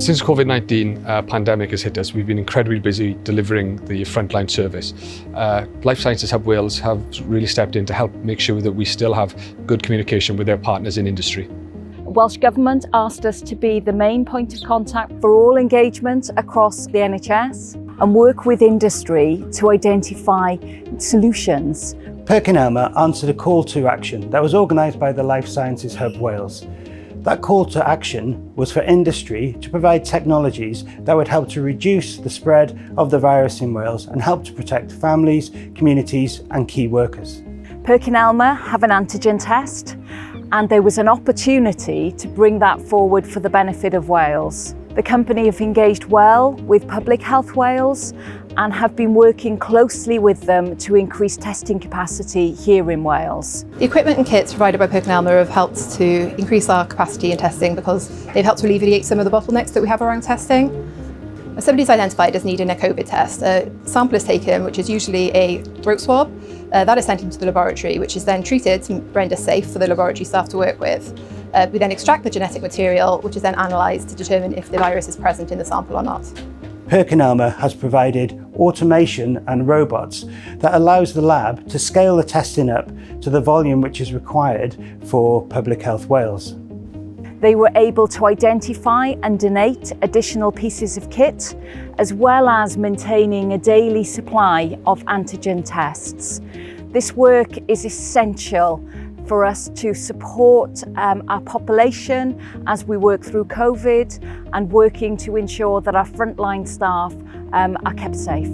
Since Covid-19 pandemic has hit us, we've been incredibly busy delivering the frontline service. Life Sciences Hub Wales have really stepped in to help make sure that we still have good communication with their partners in industry. Welsh Government asked us to be the main point of contact for all engagement across the NHS and work with industry to identify solutions. PerkinElmer answered a call to action that was organised by the Life Sciences Hub Wales. That call to action was for industry to provide technologies that would help to reduce the spread of the virus in Wales and help to protect families, communities and key workers. PerkinElmer have an antigen test, and there was an opportunity to bring that forward for the benefit of Wales. The company have engaged well with Public Health Wales and have been working closely with them to increase testing capacity here in Wales. The equipment and kits provided by PerkinElmer have helped to increase our capacity in testing because they've helped to alleviate some of the bottlenecks that we have around testing. If somebody's identified as needing a COVID test, a sample is taken, which is usually a throat swab. That is sent into the laboratory, which is then treated to render safe for the laboratory staff to work with. We then extract the genetic material, which is then analysed to determine if the virus is present in the sample or not. PerkinElmer has provided automation and robots that allows the lab to scale the testing up to the volume which is required for Public Health Wales. They were able to identify and donate additional pieces of kit, as well as maintaining a daily supply of antigen tests. This work is essential for us to support our population as we work through COVID and working to ensure that our frontline staff are kept safe.